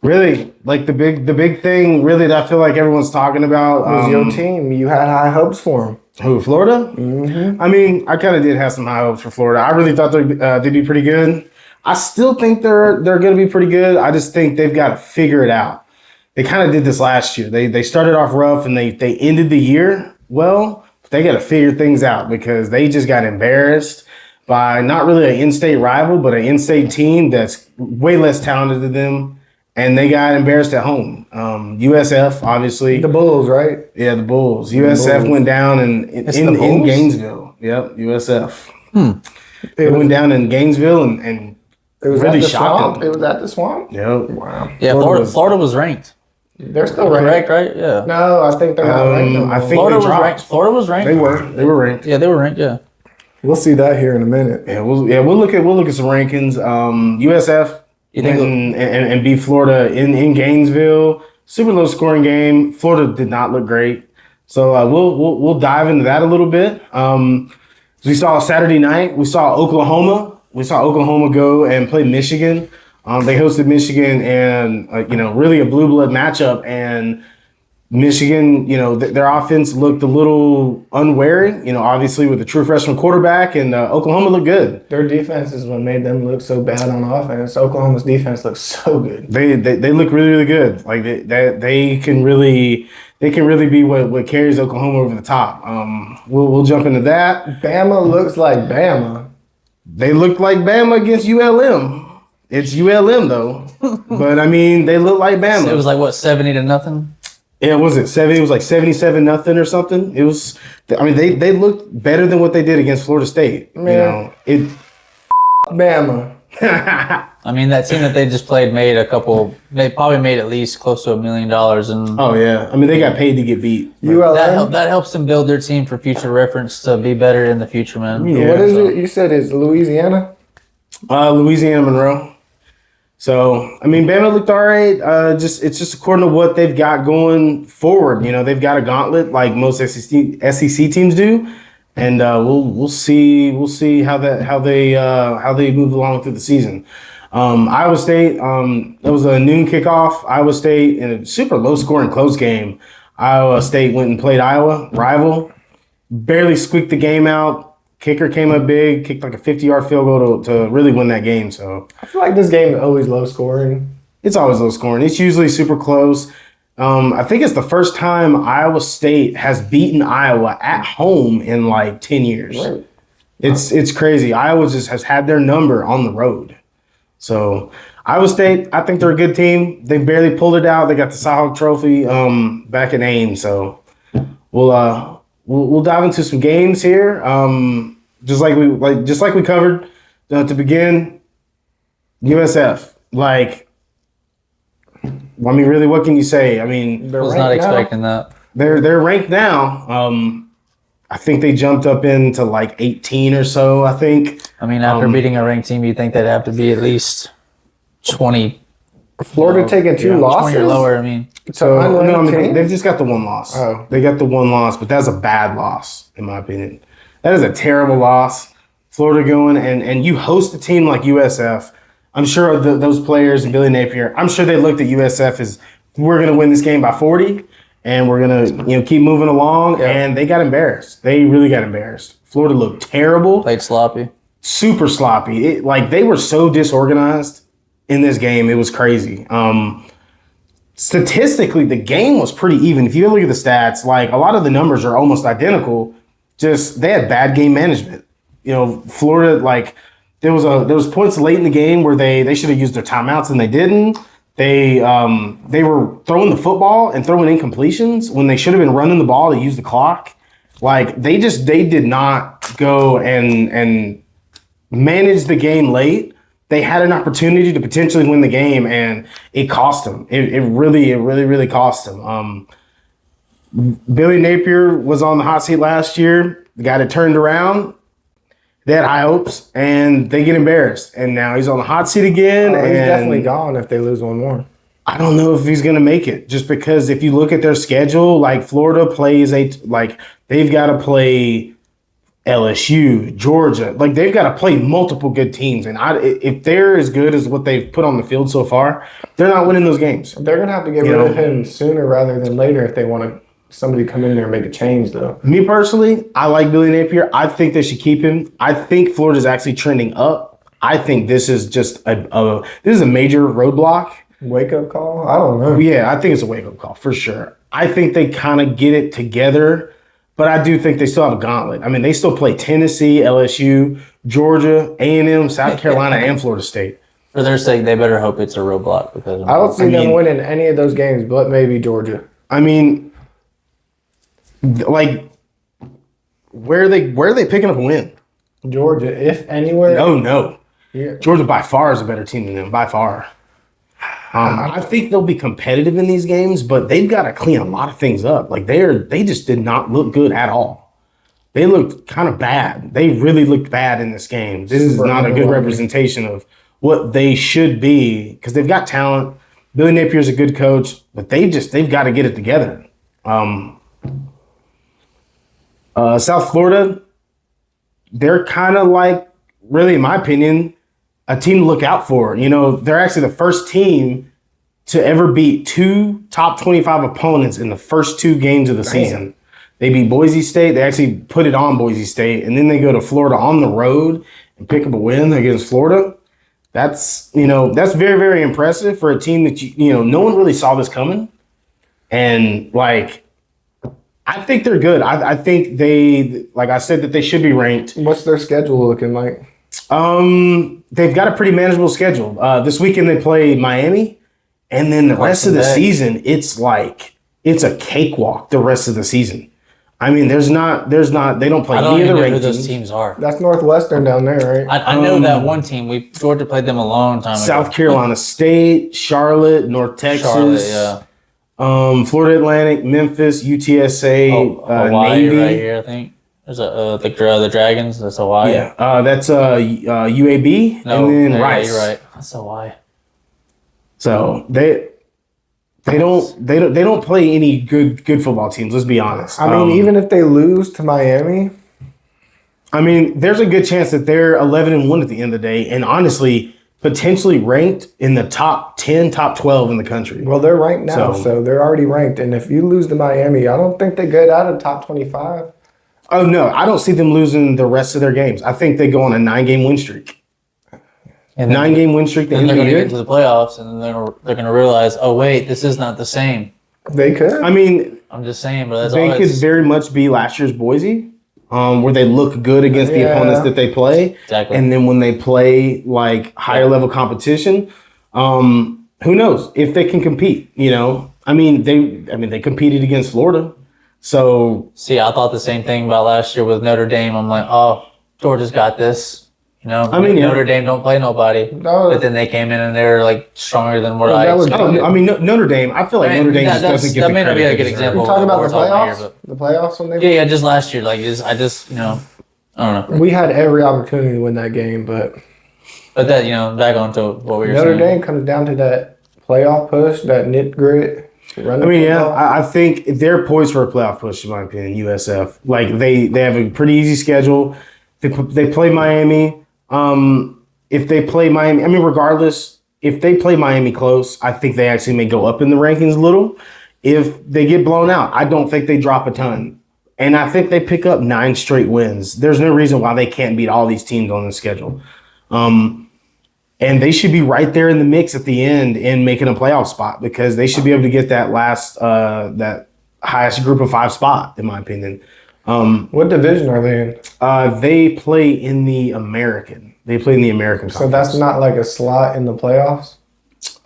Really, like the big thing, really, that I feel like everyone's talking about Was your team. You had high hopes for them. Who, Florida? I mean, I kind of did have some high hopes for Florida. I really thought they'd be pretty good. I still think they're going to be pretty good. I just think they've got to figure it out. They kind of did this last year. They started off rough and they ended the year well. But they got to figure things out because they just got embarrassed by not really an in-state rival, but an in-state team that's way less talented than them. And they got embarrassed at home. USF, obviously. The Bulls, right? Yeah, the Bulls. USF went down in Gainesville. Yep, USF. It went down in Gainesville and It was really at the shocked swamp. them. It was at the swamp. Yep. Wow. Yeah, Florida was ranked. They're still ranked, Correct, right? Yeah. No, I think they're not ranked. No more. I think Florida they was dropped. ranked. Florida was ranked. They were ranked. Yeah, they were ranked. Yeah. We'll see that here in a minute. Yeah, we'll look at some rankings. USF and beat Florida in Gainesville. Super low scoring game. Florida did not look great. So we'll dive into that a little bit. We saw Saturday night. We saw Oklahoma. We saw Oklahoma go and play Michigan. They hosted Michigan and really a blue blood matchup. And Michigan, their offense looked a little unwary. Obviously with the true freshman quarterback, and Oklahoma looked good. Their defense is what made them look so bad on offense. Oklahoma's defense looks so good. They look really, really good. Like they can really be what carries Oklahoma over the top. We'll jump into that. Bama looks like Bama. They look like Bama against ULM. It's ULM though, but I mean they look like Bama. It was like what, 70-0? Yeah, was it 70? It was like 77-0 or something. It was. I mean, they looked better than what they did against Florida State. Man. Bama. I mean, that team that they just played they probably made at least close to $1 million, and Oh yeah, I mean they got paid to get beat. ULM. that helps them build their team for future reference to be better in the future, man. Yeah, What is it? You said it's Louisiana? Louisiana Monroe. So I mean, Bama looked all right. It's just according to what they've got going forward. They've got a gauntlet like most SEC teams do, and we'll see how they move along through the season. Iowa State. It was a noon kickoff. Iowa State in a super low scoring close game. Iowa State went and played Iowa rival. Barely squeaked the game out. Kicker came up big, kicked like a 50-yard field goal to really win that game. So I feel like this game is always low scoring. it's always low scoring. It's usually super close. I think it's the first time Iowa State has beaten Iowa at home in like 10 years. Right. It's crazy. Iowa just has had their number on the road. So Iowa State, I think they're a good team. They barely pulled it out. They got the Cy-Hawk Trophy back in Ames. So we'll dive into some games here. Just like we covered to begin. USF, really, what can you say? I mean, I was not expecting that. they're ranked now. I think they jumped up into like 18 or so. I think. I mean, after beating a ranked team, you'd think they'd have to be at least 20. Florida taking two 20 losses? or lower. I mean, So unranked team? they've just got the one loss. Oh. They got the one loss, but that's a bad loss in my opinion. That is a terrible loss. Florida going and you host a team like USF. I'm sure those players and Billy Napier. I'm sure they looked at USF as we're going to win this game by 40, and we're going to keep moving along. Yeah. And they got embarrassed. They really got embarrassed. Florida looked terrible, played sloppy. super sloppy. They were so disorganized in this game. It was crazy. Statistically, the game was pretty even. If you look at the stats, a lot of the numbers are almost identical. Just they had bad game management. Florida, there was points late in the game where they should have used their timeouts and they didn't. They were throwing the football and throwing incompletions when they should have been running the ball to use the clock. They did not go and manage the game late. They had an opportunity to potentially win the game, and it cost them. It really cost them. Billy Napier was on the hot seat last year. The guy that turned around. They had high hopes, and they get embarrassed. And now he's on the hot seat again. He's and definitely gone if they lose one more. I don't know if he's going to make it, just because if you look at their schedule, Florida plays they've got to play LSU, Georgia. Like they've got to play multiple good teams, and if they're as good as what they've put on the field so far, they're not winning those games. They're gonna have to get rid of him sooner rather than later if they want somebody to come in there and make a change, though. Me personally, I like Billy Napier. I think they should keep him. I think Florida's actually trending up. I think this is just a major roadblock. Wake up call? I don't know. Yeah, I think it's a wake up call for sure. I think they kind of get it together. But I do think they still have a gauntlet. I mean, they still play Tennessee, LSU, Georgia, A&M, South Carolina, and Florida State. For their sake, they better hope it's a roadblock because I don't see them winning any of those games, but maybe Georgia. I mean, like, where are they picking up a win? Georgia, if anywhere. No. Yeah. Georgia by far is a better team than them, by far. I think they'll be competitive in these games, but they've got to clean a lot of things up. Like they just did not look good at all. They looked kind of bad. They really looked bad in this game. This is not a good representation of what they should be because they've got talent. Billy Napier's a good coach, but they've got to get it together. South Florida, they're kind of like, really, in my opinion, a team to look out for. You know, they're actually the first team to ever beat two top 25 opponents in the first two games of the season. They beat Boise State. They actually put it on Boise State, and then they go to Florida on the road and pick up a win against Florida. That's very, very impressive for a team that, no one really saw this coming. And, like, I think they're good. I think like I said, that they should be ranked. What's their schedule looking like? They've got a pretty manageable schedule. This weekend they play Miami, and then the rest of the season, it's a cakewalk the rest of the season. I mean, they don't play any of the ranked teams. I don't know who those teams are. That's Northwestern down there, right? I know that one team. Georgia played them a long time ago. South Carolina State, Charlotte, North Texas. Yeah. Florida Atlantic, Memphis, UTSA, Hawaii Navy. Right here, I think. There's the Dragons. That's Hawaii. Yeah, that's UAB, No, and then Rice. You're right. That's Hawaii. So they don't play any good football teams. Let's be honest. I mean, even if they lose to Miami, I mean, there's a good chance that they're 11-1 at the end of the day, and honestly, potentially ranked in the top 10, top 12 in the country. Well, they're ranked now, so they're already ranked. And if you lose to Miami, I don't think they get out of top 25. Oh, no. I don't see them losing the rest of their games. I think they go on a 9-game win streak. And 9-game win streak. Then they're going to get to the playoffs, and then they're going to realize, oh, wait, this is not the same. They could. I mean, I'm just saying, but that's they could very much be last year's Boise, where they look good against the opponents that they play. Exactly. And then when they play like higher level competition, who knows if they can compete, I mean, they competed against Florida. So see, I thought the same thing about last year with Notre Dame. I'm like, oh, Georgia's got this. Notre Dame don't play nobody. No. But then they came in and they're like stronger than what I expected. Notre Dame. I feel like Notre Dame just doesn't get the credit. That may not be a good example. You're talking about the playoffs? Here, the playoffs when they yeah, just last year. Like, I don't know. We had every opportunity to win that game, but that, back on to what we were saying. Notre Dame comes down to that playoff push, that knit grit. I think they're poised for a playoff push, in my opinion, USF. Like, they have a pretty easy schedule. They play Miami. If they play Miami, I mean, regardless, if they play Miami close, I think they actually may go up in the rankings a little. If they get blown out, I don't think they drop a ton. And I think they pick up 9 straight wins. There's no reason why they can't beat all these teams on the schedule. And they should be right there in the mix at the end in making a playoff spot because they should be able to get that that highest group of 5 spot, in my opinion. What division are they in? They play in the American. They play in the American Conference. So that's not like a slot in the playoffs?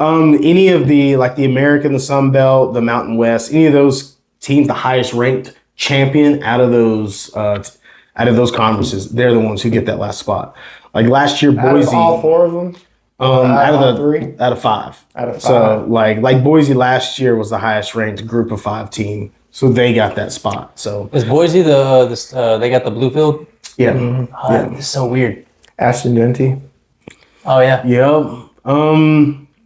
Any of the American, the Sun Belt, the Mountain West, any of those teams, the highest ranked champion out of those conferences, they're the ones who get that last spot. Like last year, Boise. Out of all 4 of them? Out of 3? Out of 5. Out of 5. So like Boise last year was the highest ranked group of 5 team. So they got that spot. So is Boise they got the blue field? Yeah. Mm-hmm. It's so weird. Ashton Denty. Oh yeah. Yep.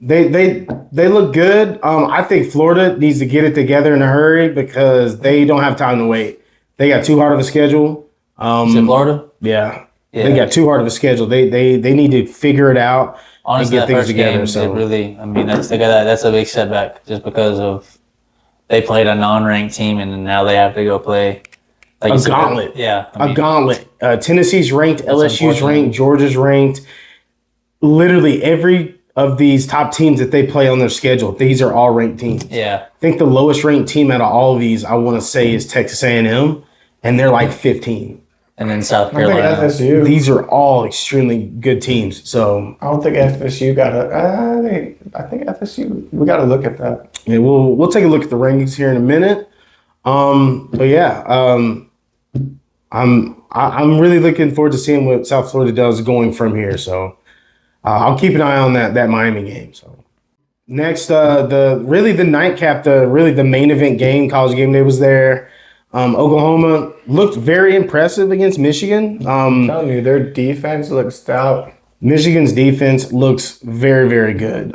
They look good. I think Florida needs to get it together in a hurry because they don't have time to wait. They got too hard of a schedule. Is it Florida? Yeah. They got too hard of a schedule. They need to figure it out Honestly, and get things together. Game, So that's a big setback just because of they played a non-ranked team and now they have to go play like a gauntlet. A gauntlet. Tennessee's ranked, LSU's ranked, Georgia's ranked. Literally every of these top teams that they play on their schedule, these are all ranked teams. Yeah. I think the lowest ranked team out of all of these, I want to say, is Texas A&M, and they're like 15. And then South Carolina. I think FSU. These are all extremely good teams. So I don't think FSU got a. I think FSU. We got to look at that. Yeah, we'll take a look at the rankings here in a minute. But yeah, I'm really looking forward to seeing what South Florida does going from here. So I'll keep an eye on that Miami game. So next, the nightcap, the main event game, College Game Day was there. Oklahoma looked very impressive against Michigan. I'm telling you, their defense looks stout. Michigan's defense looks very, very good.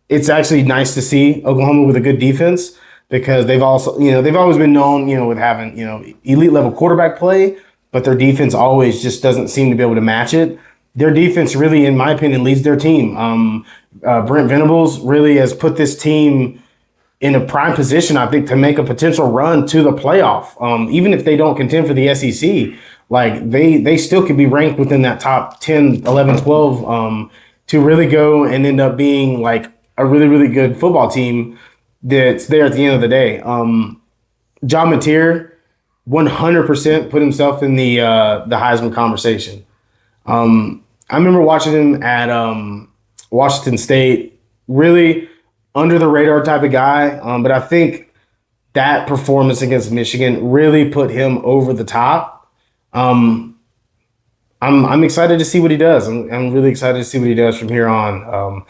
It's actually nice to see Oklahoma with a good defense because they've always been known, with having, elite level quarterback play, but their defense always just doesn't seem to be able to match it. Their defense really, in my opinion, leads their team. Brent Venables really has put this team in a prime position, I think, to make a potential run to the playoff. Even if they don't contend for the SEC, like they still could be ranked within that top 10, 11, 12 to really go and end up being like a really, really good football team that's there at the end of the day. John Mateer 100% put himself in the Heisman conversation. I remember watching him at Washington State, really under the radar type of guy. But I think that performance against Michigan really put him over the top. I'm excited to see what he does. I'm really excited to see what he does from here on.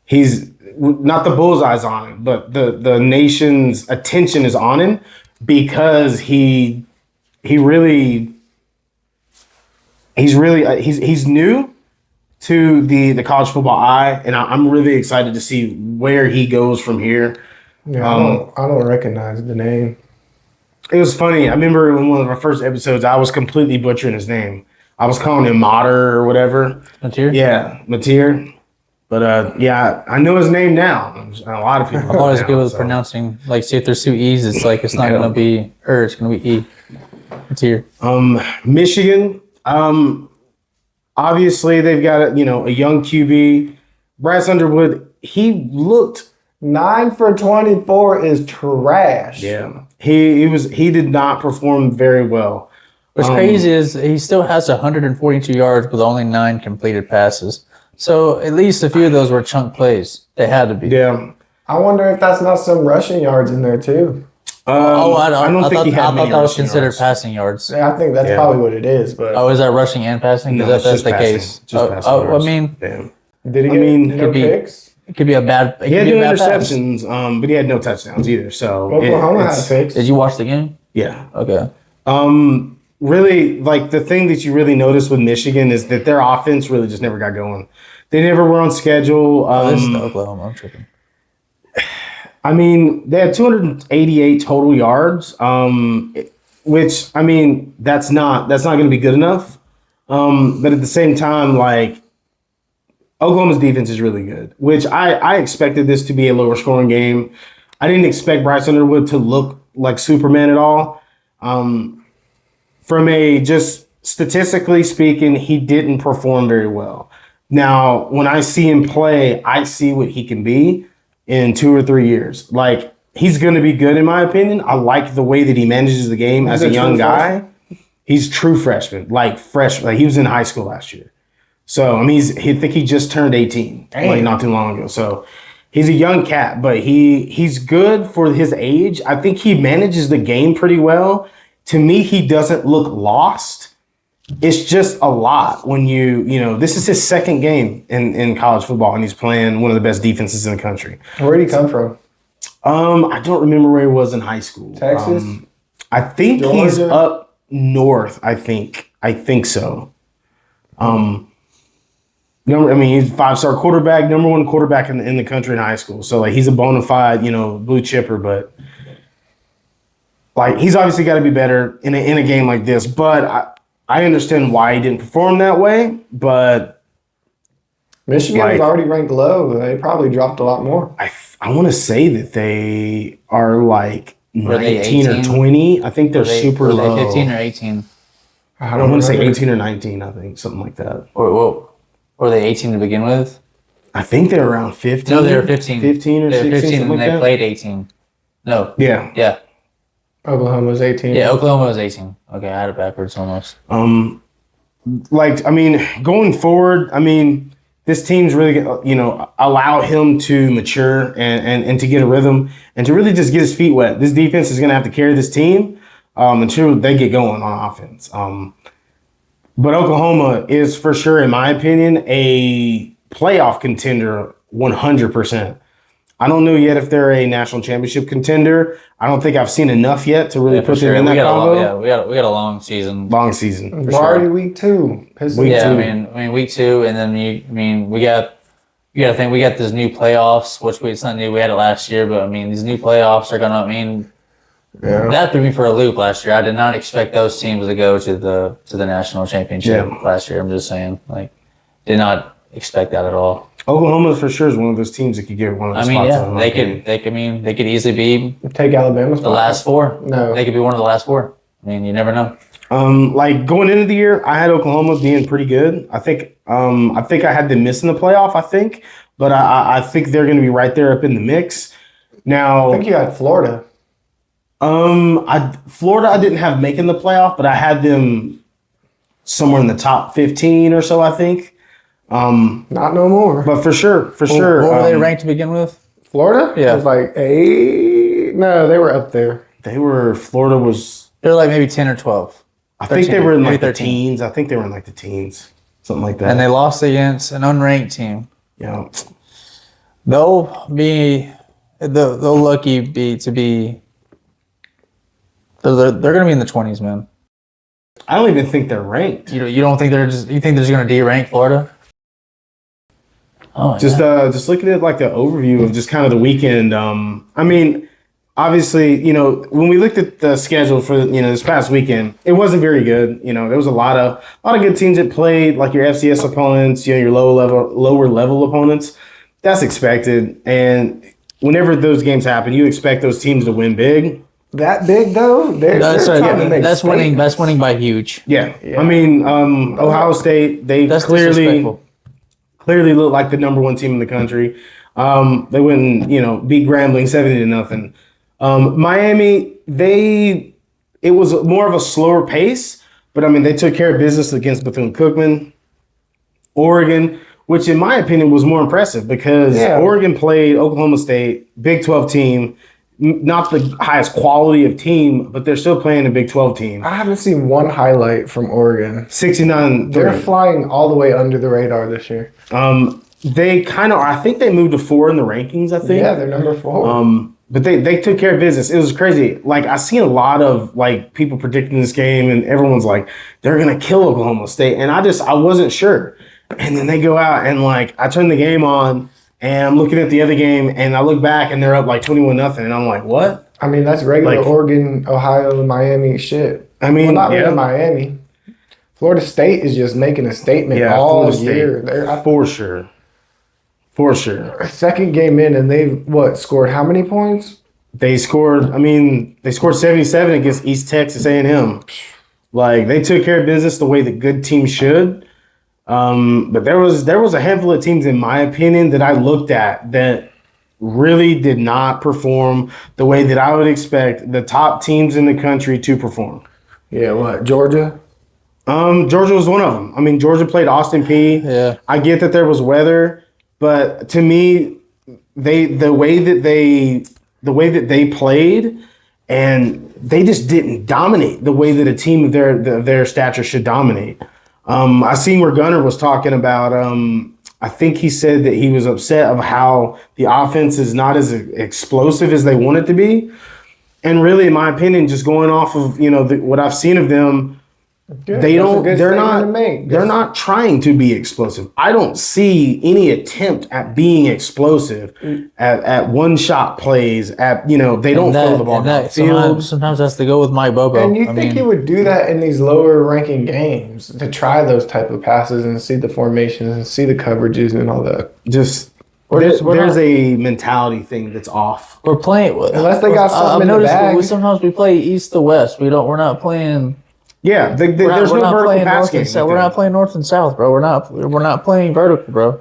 He's not the bullseye's on him, but the nation's attention is on him because he's new to the college football eye, and I'm really excited to see where he goes from here. Yeah, I don't recognize the name. It was funny. I remember in one of our first episodes, I was completely butchering his name. I was calling him Mater or whatever. Mateer? Yeah, Mateer. But yeah, I know his name now. A lot of people. I'm always good with pronouncing. Like, see if there's two E's, it's like it's not gonna be it's gonna be E. Mateer. Michigan. Obviously, they've got a young QB, Bryce Underwood. He looked 9 for 24 is trash. Yeah, he did not perform very well. What's crazy is he still has 142 yards with only 9 completed passes. So at least a few of those were chunk plays. They had to be. Yeah. I wonder if that's not some rushing yards in there too. I don't think he had I thought many that was rushing considered yards. passing yards. Yeah, I think that's probably what it is. But Oh, is that rushing and passing? No, Because it's that's just the passing. case. Just passing I yards. mean, Damn. did he get no picks? it could be a bad. He had no interceptions, but he had no touchdowns either. So Oklahoma had picks. Did you watch the game? Yeah. Okay. Really, like the thing that you really notice with Michigan is that their offense really just never got going. They never were on schedule. This is the Oklahoma. I'm tripping. I mean, they had 288 total yards, which I mean that's not going to be good enough. But at the same time, like Oklahoma's defense is really good, which I expected this to be a lower scoring game. I didn't expect Bryce Underwood to look like Superman at all. From a just statistically speaking, he didn't perform very well. Now, when I see him play, I see what he can be in 2 or 3 years. Like, he's going to be good, in my opinion. I like the way that he manages the game as a young guy. He's true freshman, like he was in high school last year. So, I mean, I think he just turned 18, like not too long ago. So, he's a young cat, but he's good for his age. I think he manages the game pretty well. To me, he doesn't look lost. It's just a lot when this is his second game in college football, and he's playing one of the best defenses in the country. Where did he come from? I don't remember where he was in high school. Texas? I think Georgia? he's up north. I think so. He's a 5-star quarterback, number 1 quarterback in the country in high school. So like he's a bona fide, blue chipper. But Like he's obviously got to be better in a game like this, but I understand why he didn't perform that way. But Michigan was already ranked low. They probably dropped a lot more. I want to say that they are like Were they 19 or 18? 20. I think they're super were low. they 15 or 18? I want to say 18 or 19. I think something like that. Or were they 18 to begin with? I think they're around 15. No, they were 15. 15 or they were 16, 15 something and like they that. played 18. No. Yeah. Yeah. Oklahoma was 18. Yeah, Oklahoma was 18. Okay, I had it backwards almost. Like, I mean, going forward, I mean, this team's really, allow him to mature and to get a rhythm and to really just get his feet wet. This defense is going to have to carry this team until they get going on offense. But Oklahoma is for sure, in my opinion, a playoff contender 100%. I don't know yet if they're a national championship contender. I don't think I've seen enough yet to really put them in that combo. We got a long season. Long season. We're already week 2. Week two. I mean week 2, and then we got you got to think we got this new playoffs, which it's not new. We had it last year, but I mean these new playoffs are gonna. I mean, that threw me for a loop last year. I did not expect those teams to go to the national championship last year. I'm just saying, like, did not expect that at all. Oklahoma for sure is one of those teams that could get one of those spots. Yeah, they could easily be take Alabama's the last 4. No, they could be one of the last 4. I mean, you never know. Like going into the year, I had Oklahoma being pretty good. I think I had them missing the playoff. But I think they're going to be right there up in the mix. Now, I think you had Florida. Florida I didn't have making the playoff, but I had them somewhere in the top 15 or so. I think. Not no more. But for sure. What were they ranked to begin with? Florida? Yeah. It was like 8. No, they were up there. Florida was. They're like maybe 10 or 12. I think they were in like the 13. teens. I think they were in like the teens. Something like that. And they lost against an unranked team. Yeah. They'll lucky be to be. They're going to be in the 20s, man. I don't even think they're ranked. You don't think you think they're just going to de-rank Florida? Oh, just looking at like the overview of just kind of the weekend. I mean, obviously, when we looked at the schedule for this past weekend, it wasn't very good. There was a lot of good teams that played, like your FCS opponents, your lower level opponents. That's expected, and whenever those games happen, you expect those teams to win big. That big though? That's winning. That's winning by huge. Yeah. I mean, Ohio State. That's clearly look like the number 1 team in the country. They wouldn't, beat Grambling 70-0. Miami, it was more of a slower pace, but I mean, they took care of business against Bethune-Cookman. Oregon, which in my opinion was more impressive because Oregon played Oklahoma State, Big 12 team, not the highest quality of team, but they're still playing a Big 12 team. I haven't seen one highlight from Oregon. 69-3. They're flying all the way under the radar this year. They kind of, I think they moved to 4 in the rankings, I think. Yeah, they're number 4. But they took care of business. It was crazy. Like, I seen a lot of like people predicting this game, and everyone's like, they're gonna kill Oklahoma State, and I wasn't sure. And then they go out and like I turn the game on, and I'm looking at the other game, and I look back, and they're up like 21-0, and I'm like, what? I mean, that's regular Oregon, Ohio, Miami shit. I mean, well, not really Miami. Florida State is just making a statement all year. For sure. For sure. Second game in, and they've scored how many points? They scored 77 against East Texas A&M. Like, they took care of business the way that good teams should. But there was a handful of teams, in my opinion, that I looked at that really did not perform the way that I would expect the top teams in the country to perform. Yeah, what? Georgia? Georgia was one of them. I mean, Georgia played Austin Peay. Yeah. I get that there was weather, but to me, the way that they played, and they just didn't dominate the way that a team of their stature should dominate. I seen where Gunner was talking about. I think he said that he was upset of how the offense is not as explosive as they want it to be. And really, in my opinion, just going off of what I've seen of them, Good. They That's a don't. good They're statement not. to make. They're not trying to be explosive. I don't see any attempt at being explosive at one shot plays. They don't throw the ball downfield. Sometimes has to go with Mike Bobo. And you think he would do that in these lower ranking games to try those type of passes and see the formations and see the coverages and all that. There's a mentality thing that's off. We're playing with Unless they got something in the bag. Sometimes we play east to west. We're not playing. Yeah, there's no vertical pass game. We're not playing north and south, bro. We're not playing vertical, bro.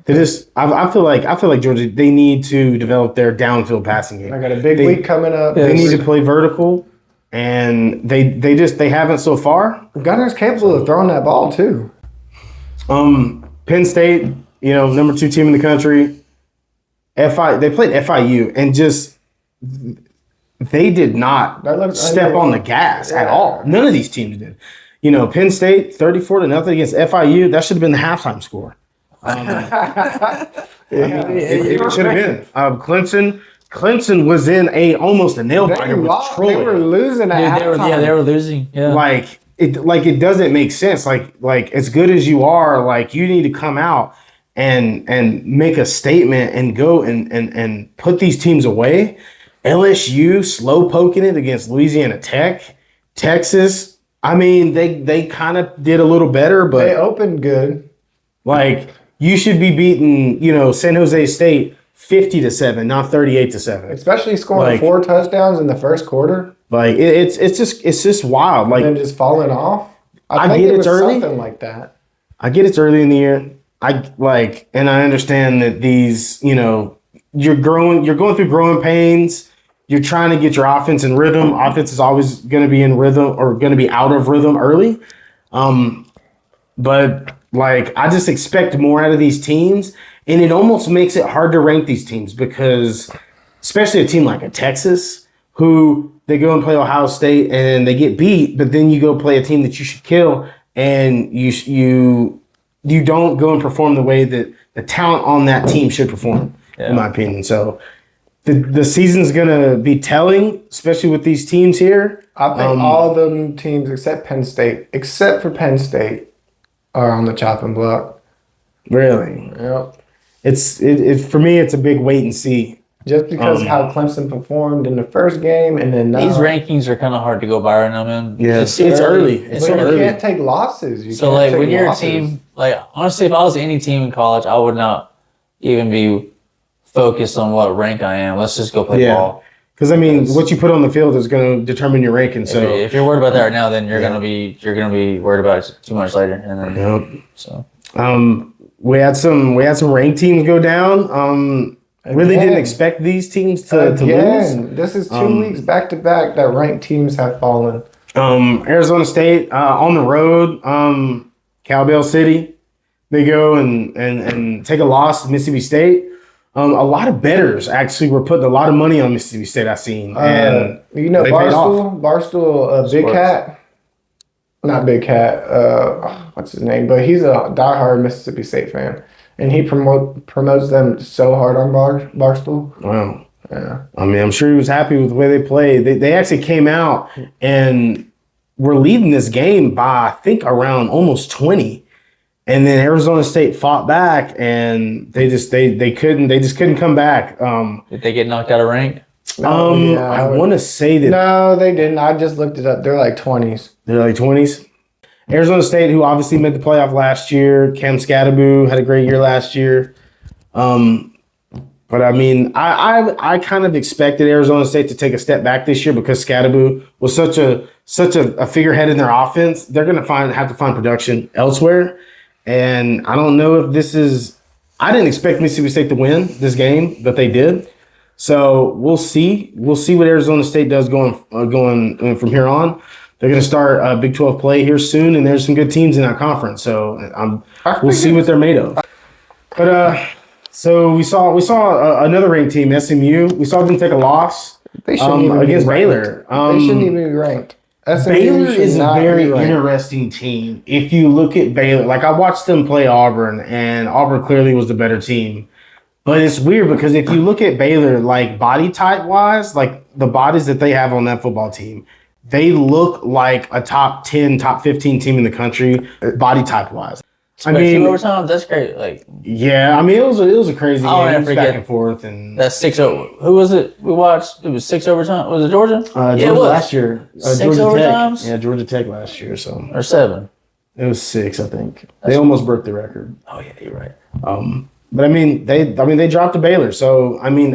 I feel like Georgia. They need to develop their downfield passing game. I got a big week coming up. They need to play vertical, and they haven't so far. Gunner's capable of throwing that ball too. Penn State, number 2 team in the country. They played FIU and just they did not step on the gas at all. None of these teams did. Penn State 34-0 against FIU. That should have been the halftime score. It should have been. Clemson was in almost a nail biter with Troy. They were losing at halftime. They were losing. Yeah. It doesn't make sense. Like as good as you are, you need to come out and make a statement and go and put these teams away. LSU slow poking it against Louisiana Tech, Texas. I mean, they kind of did a little better, but they opened good. You should be beating, San Jose State 50-7, not 38-7. Especially scoring 4 touchdowns in the first quarter. It's just wild. And then just falling off. I think get it's early. Something like that. I get it's early in the year. And I understand that these, you're going through growing pains. You're trying to get your offense in rhythm. Offense is always going to be in rhythm or going to be out of rhythm early. But I just expect more out of these teams, and it almost makes it hard to rank these teams because, especially a team like a Texas, who they go and play Ohio State and they get beat, but then you go play a team that you should kill, and you don't go and perform the way that the talent on that team should perform, in my opinion. So the season's gonna be telling, especially with these teams here. I think all of them teams except for Penn State, are on the chopping block. Really? Yep. It's for me. It's a big wait and see. Just because how Clemson performed in the first game, and then now. These rankings are kind of hard to go by right now, man. Yeah, it's early. It's so early. You can't take losses. When you're a team, honestly, if I was any team in college, I would not even be focused on what rank I am. Let's just go play ball. Because what you put on the field is going to determine your ranking. So if you're worried about that right now, then you're gonna be worried about it too much later. And then we had some ranked teams go down. Really didn't expect these teams to lose. This is 2 weeks back to back that ranked teams have fallen. Arizona State on the road, Cowbell City. They go and take a loss to Mississippi State. A lot of bettors actually were putting a lot of money on Mississippi State. I've seen, and Barstool, Big Cat, not Big Cat. What's his name? But he's a diehard Mississippi State fan, and he promotes them so hard on Barstool. Wow. Yeah. I'm sure he was happy with the way they played. They actually came out and were leading this game by I think around almost 20. And then Arizona State fought back, and they just couldn't come back. Did they get knocked out of rank? I want to say that. No, they didn't. I just looked it up. They're like 20s. They're like 20s. Arizona State, who obviously made the playoff last year. Cam Scatteraboo had a great year last year. But I kind of expected Arizona State to take a step back this year because Scatteraboo was such a figurehead in their offense. They're going to have to find production elsewhere. And I don't know if this is – I didn't expect Mississippi State to win this game, but they did. So we'll see. We'll see what Arizona State does going from here on. They're going to start Big 12 play here soon, and there's some good teams in that conference. So we'll see what they're made of. But so we saw another ranked team, SMU. We saw them take a loss against Baylor. They shouldn't even be ranked. Baylor is a very interesting team. If you look at Baylor, I watched them play Auburn, and Auburn clearly was the better team. But it's weird because if you look at Baylor, body type wise, the bodies that they have on that football team, they look like a top 10, top 15 team in the country, body type wise. I mean, 2 overtimes. That's great. Like, yeah, I mean, it was a crazy I'll game. never It was back forget and forth, and that's 6-0. Who was it? We watched. It was 6 overtime. Was it Georgia? Georgia it was. last year. 6 Georgia overtimes? Tech. Yeah, Georgia Tech last year. So Or 7. it was 6, I think. They almost broke the record. Oh yeah, you're right. But I mean, they dropped to Baylor. So I mean,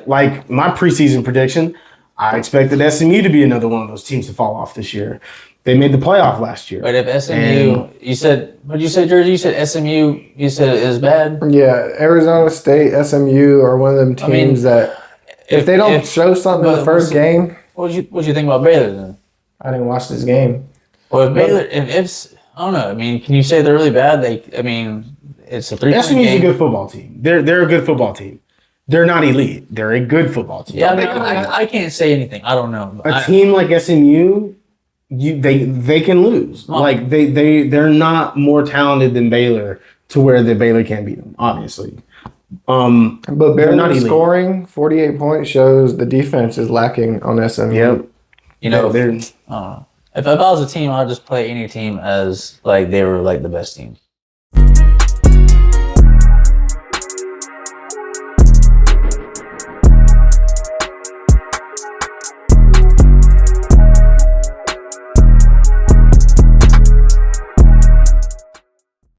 like my preseason prediction, I expected SMU to be another one of those teams to fall off this year. They made the playoff last year. But if SMU, you said, what did you say, Jersey? You said SMU. You said is bad. Yeah, Arizona State, SMU are one of them teams that if they don't show something in the first game. What would you think about Baylor then? I didn't watch this game. Well, if Baylor, if I don't know. I mean, can you say they're really bad? It's a 3-point SMU's game. a good football team. They're a good football team. They're not elite. They're a good football team. Yeah, I mean, I can't say anything. I don't know. A team like SMU, they can lose. Like they're not more talented than Baylor to where the Baylor can't beat them. Obviously, but Baylor scoring 48 points shows the defense is lacking on SMU. Yep. You know, they're if I was a team, I'd just play any team as like they were like the best team.